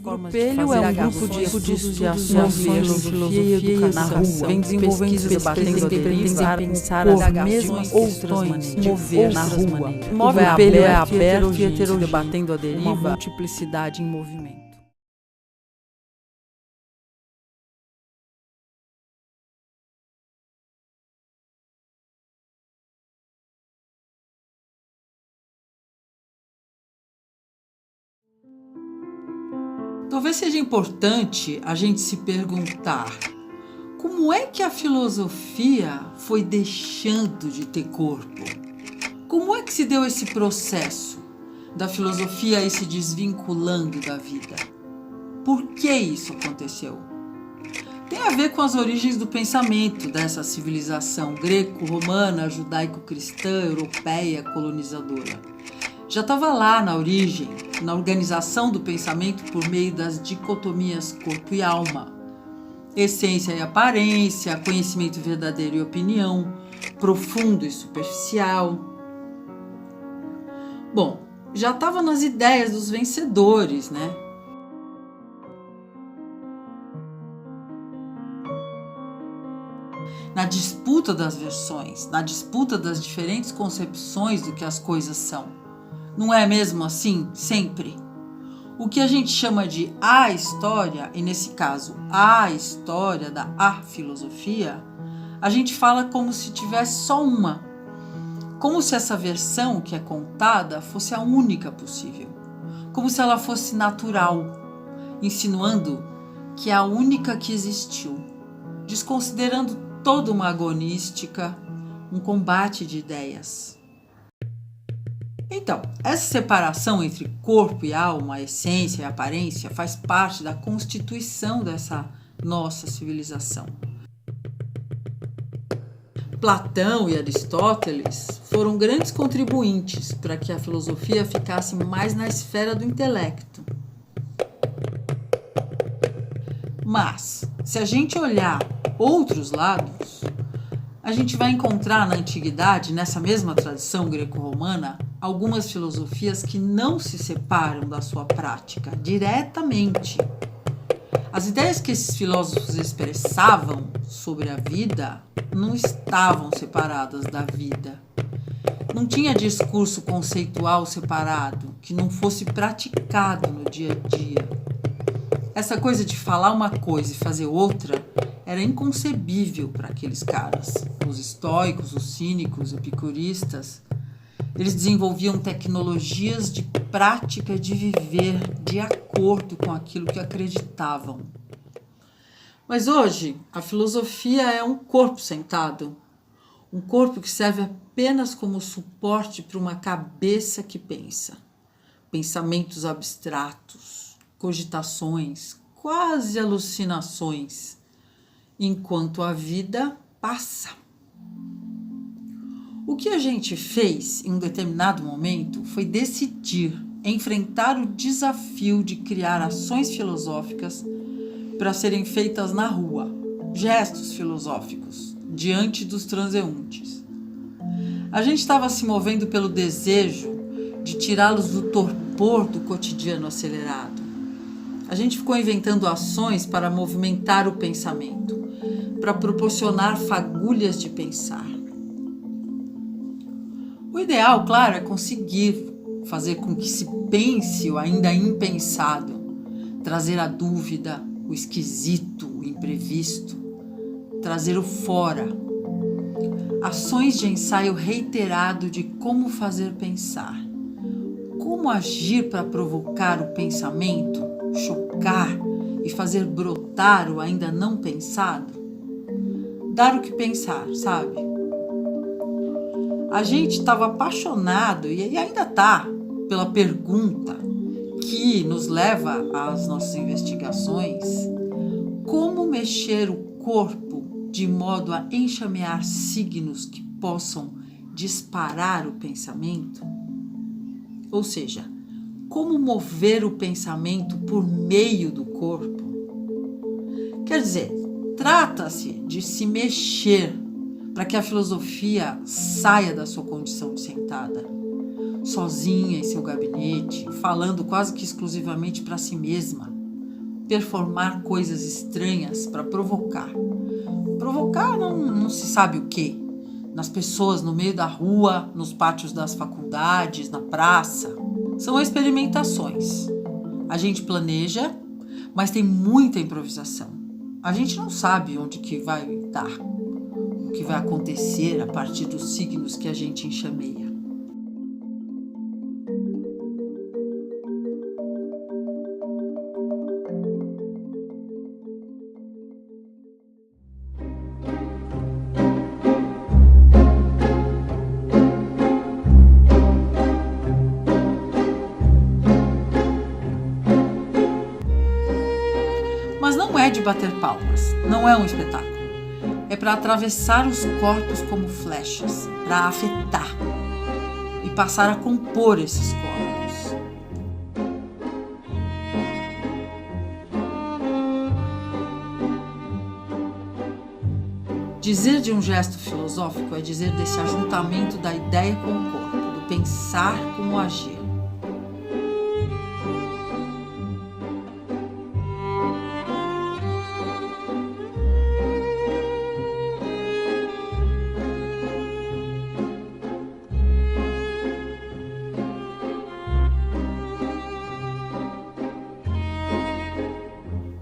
Grupelho é um grupo de estudos de ações, filosofia e educação. Vem desenvolvendo pesquisas pretendem pensar as mesmas questões, mover na rua. O grupelho é aberto e heterogêneo, debatendo a deriva, uma multiplicidade em movimento. Talvez seja importante a gente se perguntar como é que a filosofia foi deixando de ter corpo? Como é que se deu esse processo da filosofia ir se desvinculando da vida? Por que isso aconteceu? Tem a ver com as origens do pensamento dessa civilização greco-romana, judaico-cristã, europeia, colonizadora. Já estava lá na origem, na organização do pensamento por meio das dicotomias corpo e alma, essência e aparência, conhecimento verdadeiro e opinião, profundo e superficial. Bom, já estava nas ideias dos vencedores, né? Na disputa das versões, na disputa das diferentes concepções do que as coisas são. Não é mesmo assim, sempre? O que a gente chama de a história, e nesse caso a história da filosofia, a gente fala como se tivesse só uma. Como se essa versão que é contada fosse a única possível. Como se ela fosse natural, insinuando que é a única que existiu, desconsiderando toda uma agonística, um combate de ideias. Então, essa separação entre corpo e alma, essência e aparência, faz parte da constituição dessa nossa civilização. Platão e Aristóteles foram grandes contribuintes para que a filosofia ficasse mais na esfera do intelecto. Mas, se a gente olhar outros lados, a gente vai encontrar na antiguidade, nessa mesma tradição greco-romana, algumas filosofias que não se separam da sua prática diretamente. As ideias que esses filósofos expressavam sobre a vida não estavam separadas da vida. Não tinha discurso conceitual separado que não fosse praticado no dia a dia. Essa coisa de falar uma coisa e fazer outra era inconcebível para aqueles caras. Os estoicos, os cínicos, epicuristas, eles desenvolviam tecnologias de prática de viver de acordo com aquilo que acreditavam. Mas hoje, a filosofia é um corpo sentado, um corpo que serve apenas como suporte para uma cabeça que pensa. Pensamentos abstratos, cogitações, quase alucinações, enquanto a vida passa. O que a gente fez em um determinado momento foi decidir enfrentar o desafio de criar ações filosóficas para serem feitas na rua, gestos filosóficos, diante dos transeuntes. A gente estava se movendo pelo desejo de tirá-los do torpor do cotidiano acelerado. A gente ficou inventando ações para movimentar o pensamento, para proporcionar fagulhas de pensar. O ideal, claro, é conseguir fazer com que se pense o ainda impensado, trazer a dúvida, o esquisito, o imprevisto, trazer o fora. Ações de ensaio reiterado de como fazer pensar, como agir para provocar o pensamento, chocar e fazer brotar o ainda não pensado. Dar o que pensar, sabe? A gente estava apaixonado, e ainda está, pela pergunta que nos leva às nossas investigações: como mexer o corpo de modo a enxamear signos que possam disparar o pensamento? Ou seja, como mover o pensamento por meio do corpo? Quer dizer, trata-se de se mexer para que a filosofia saia da sua condição de sentada, sozinha em seu gabinete, falando quase que exclusivamente para si mesma, performar coisas estranhas para provocar. Provocar não se sabe o quê. Nas pessoas, no meio da rua, nos pátios das faculdades, na praça. São experimentações. A gente planeja, mas tem muita improvisação. A gente não sabe onde que vai dar, o que vai acontecer a partir dos signos que a gente enxameia. Mas não é de bater palmas, não é um espetáculo. É para atravessar os corpos como flechas, para afetar e passar a compor esses corpos. Dizer de um gesto filosófico é dizer desse ajuntamento da ideia com o corpo, do pensar com o agir.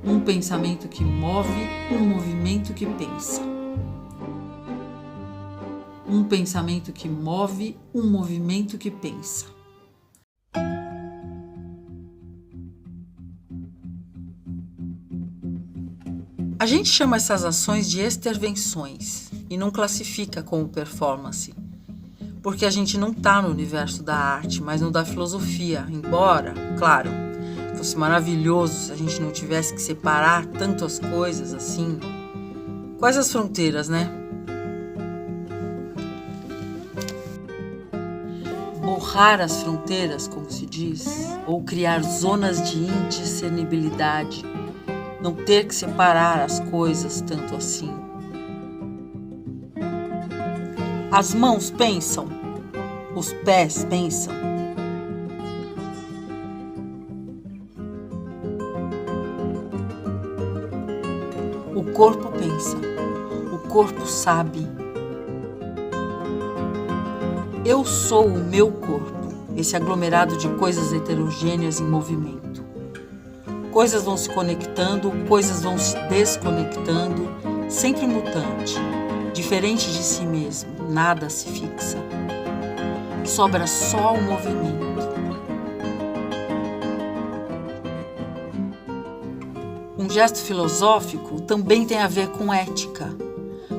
Um pensamento que move, um movimento que pensa. Um pensamento que move, um movimento que pensa. A gente chama essas ações de extervenções e não classifica como performance, porque a gente não está no universo da arte, mas no da filosofia, embora, claro, fosse maravilhoso se a gente não tivesse que separar tanto as coisas assim. Quais as fronteiras, né? Borrar as fronteiras, como se diz, ou criar zonas de indiscernibilidade, não ter que separar as coisas tanto assim. As mãos pensam, os pés pensam. O corpo pensa, o corpo sabe. Eu sou o meu corpo, esse aglomerado de coisas heterogêneas em movimento. Coisas vão se conectando, coisas vão se desconectando, sempre mutante, diferente de si mesmo, nada se fixa. Sobra só o movimento. Um gesto filosófico também tem a ver com ética,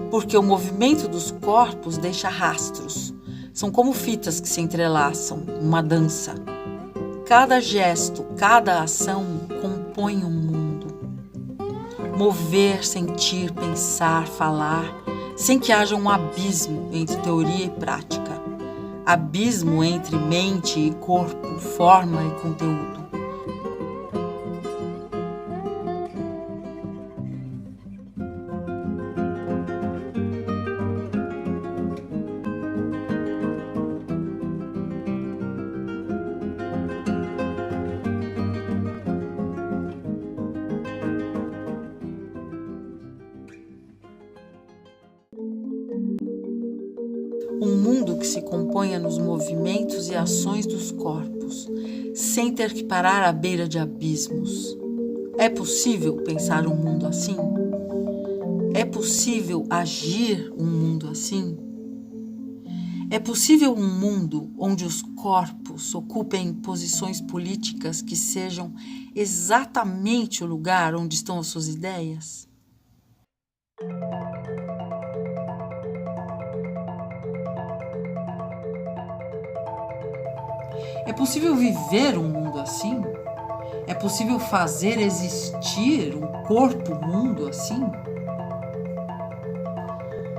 porque o movimento dos corpos deixa rastros. São como fitas que se entrelaçam, uma dança. Cada gesto, cada ação compõe um mundo. Mover, sentir, pensar, falar, sem que haja um abismo entre teoria e prática. Abismo entre mente e corpo, forma e conteúdo. Um mundo que se componha nos movimentos e ações dos corpos, sem ter que parar à beira de abismos. É possível pensar um mundo assim? É possível agir um mundo assim? É possível um mundo onde os corpos ocupem posições políticas que sejam exatamente o lugar onde estão as suas ideias? É possível viver um mundo assim? É possível fazer existir um corpo-mundo assim?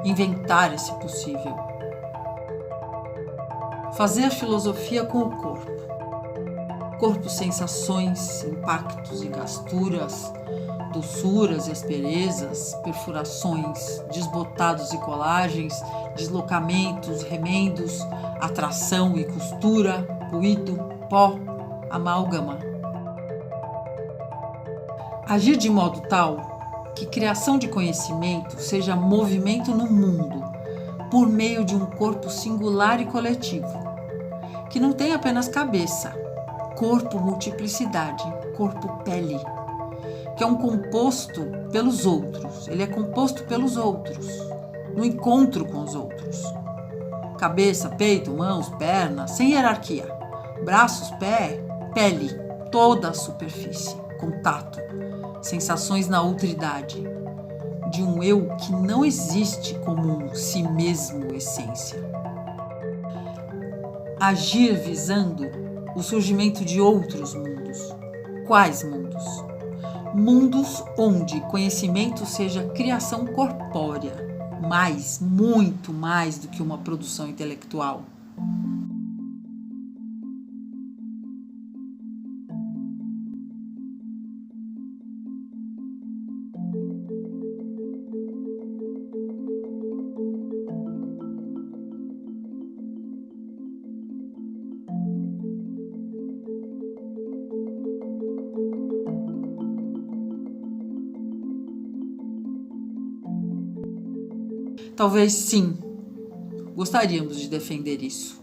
Inventar esse possível. Fazer filosofia com o corpo. Corpo, sensações, impactos e gasturas, doçuras e asperezas, perfurações, desbotados e colagens, deslocamentos, remendos, atração e costura, ruído, pó, amálgama. Agir de modo tal que criação de conhecimento seja movimento no mundo, por meio de um corpo singular e coletivo, que não tem apenas cabeça, corpo multiplicidade, corpo pele, que é um composto pelos outros, ele é composto pelos outros, no encontro com os outros. Cabeça, peito, mãos, pernas, sem hierarquia, braços, pé, pele, toda a superfície, contato, sensações na outridade, de um eu que não existe como um si mesmo essência. Agir visando o surgimento de outros mundos. Quais mundos? Mundos onde conhecimento seja criação corpórea, mais, muito mais do que uma produção intelectual. Talvez sim, gostaríamos de defender isso.